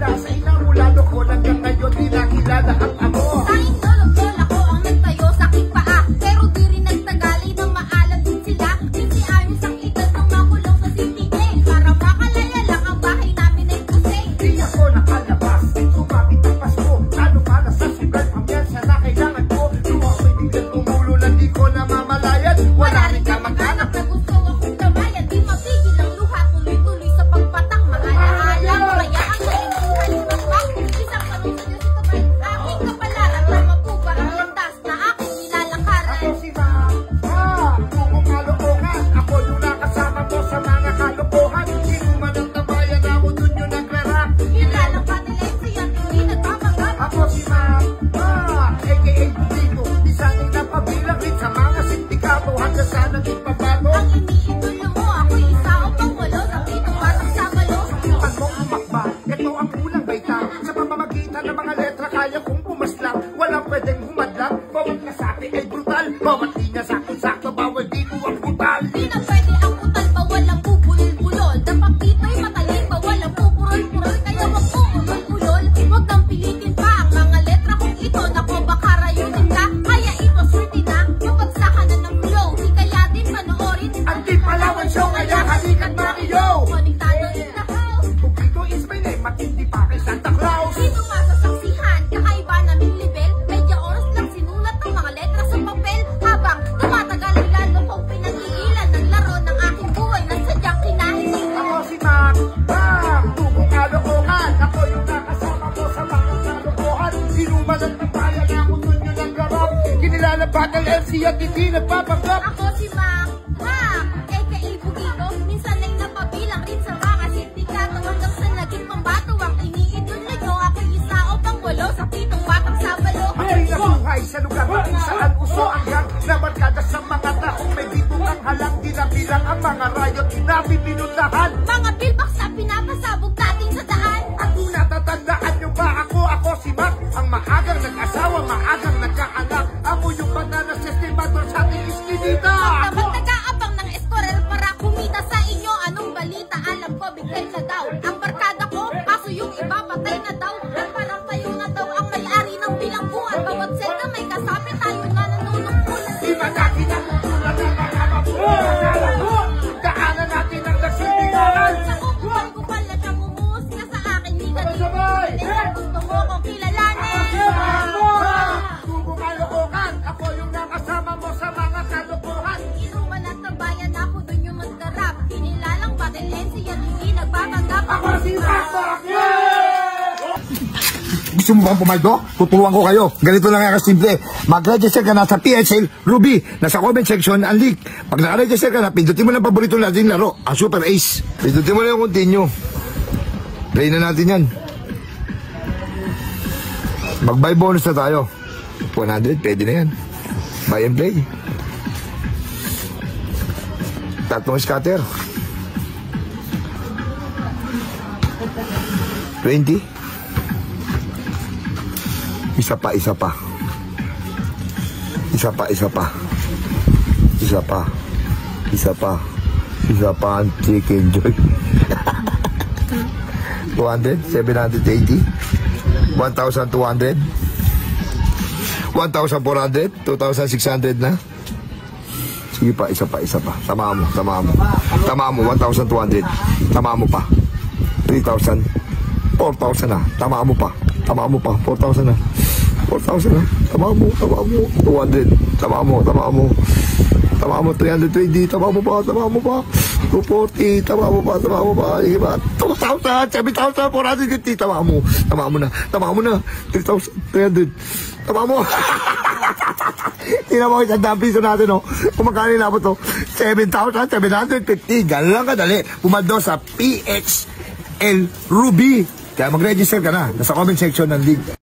mula sa inamulado ko hanggang ngayon di nakilala ang amo. Tanging lolo-lol ako ang nagtayo sa aking paa, pero di rin nagtagali na maalam din sila. 15 ayos ang edad ng makulong sa CPA, para makalaya lang ang bahay namin ay kusay. Di ako nakalabas, sumabit ang Pasko, lalo para sa sugal pamyansa na kailangan ko. Nung ako'y biglang tumulo na di ko namamalayan, wala rin ka mag-anak na gusto akong gabayan. Di mapigil ang luha, tuloy-tuloy sa pagpatang. Maalaala mo kaya ang kalintuhan ng bang. Isang tanong sa Diyos ito ba'y aking kapalaran? Tama po ba ang landas na aking nilalakaran? Ako si Mama, kung kalokohan, ako yung nakasama mo sa mga kalokohan. Sino man ang tabayan ako dun yung nagrarap. Nilalang patilensi yan, hindi nagpapanggap. Ako si Mama, aka Bubito, di sana'y napabilang rin sa mga sindikato hanggang sa naging pabago. Ang iniidolo mo, ako'y isa o pangwalo sa pitong batang sabalo. Subukan mong umakba, ito ang unang baita. Sa pamamagitan ng mga letra kaya kong pumaslang. Walang pwedeng humadlang, bawat kasabi ay brutal. Bawat linya sakto-sakto, bawal dito ang brutal. Di na pwede ang putal, bawal ang bubulol-bulol. Dapat dito'y matalim, bawal ang pupurol-purol. Kaya wag mo ulol-ulol, wag kang pilitin pa ang mga letra kong ito. Nako baka rayunin ka, kaya ito swerte na. Mapagsakan na ng flow, di kaya din panoorin. Ang Team Palawan Show, kaya halikan Mario. Konektado din na house. Bubito is my name, matindi pa kay Santa Claus. Dito masasaksihan, kakaiba naming level. Medya oras lang sinulat ang mga letra sa papel. Habang tumatagal ay lalo kong pinag-iilan ng laro ng aking buhay na sadyang kinahiling. Ako si Mac, tubong kalokohan. Ako yung nakasama mo sa mga kalokohan. Sinuman ang tabayan, ako dun yung naggarap. Kinilala Battle MC at hindi nagpapanggap. Ako si Mac, aka Bugito. Minsan ay napabilang rin sa mga sindikato. Hanggang sa naging pambato ang iniidolo nyo. Ako'y isa o pangwalo sa pitong batang sabalo. Ako'y nabuhay sa lugar kung saan uso ang gang na barkada sa mga taong may bituang halang. Dinabilang ang mga rayot na pipinuntahan. Mga billbox na pinapasabog natin sa daan. At kung natatandaan nyo ba ako si Mac, ang maagang nag-asawa, maagang nagkaanak. Ako yung banana estimador sa ating iskinita. Dapat nag-aabang ng estorel para kumita sa inyo. Anong balita? Alam ko, bigay na daw ang barkada ko, kaso yung iba patay na daw. At parang tayo na daw ang may-ari ng bilangguan. Bawat selda may kasabi, tayo na nanunungkulan. Di ba natin ang tutulad ng mga mabuhay? Daanan natin ang nagsindikahan. Sa kupal-kupal na siya mumusika sa akin. Di ka dito gusto mo kong kilalanin. Tubong kalokohan, ako yung nakasama mo sa mga kalokohan. Inuman at tabayan ako dun yung magkarap. Kinilalang batilensi yan, hindi nagpapanggap. Ako si Mac! Gusto mo bang pumaldo? Tuturuan ko kayo. Ganito lang nga kasimple. Mag-register ka na sa PSL Ruby. Nasa comment section ang link. Pag naka-register ka na, pindutin mo lang paborito natin laro, ang Super Ace. Pindutin mo lang yung continue. Play na natin yan. Mag-buy bonus na tayo. 100, pwede na yan. Buy and play. Tatlong scatter. 20. Isa pa. Isa pa. ang chicken joy. 200, 780, 1,200, 1,400, 2,600 na. Sige pa, isa pa. Tama mo, 1,200. Tama mo pa. 3,000, 4,000 na. Tama mo pa, 4,000 na. 4,000 na. Tama mo. 200. Tama mo. 320. Tama mo pa. 240. Tama mo pa. Sige ba? 2,000. 7,450. Tama mo na. 3,300. Tama mo. Tingnan mo isang piso natin, no? Kung magkano inabot to? 7,750. Ganun lang kadali. Pumaldo sa PHL Ruby. Kaya mag-register ka na. Nasa comment section ng link.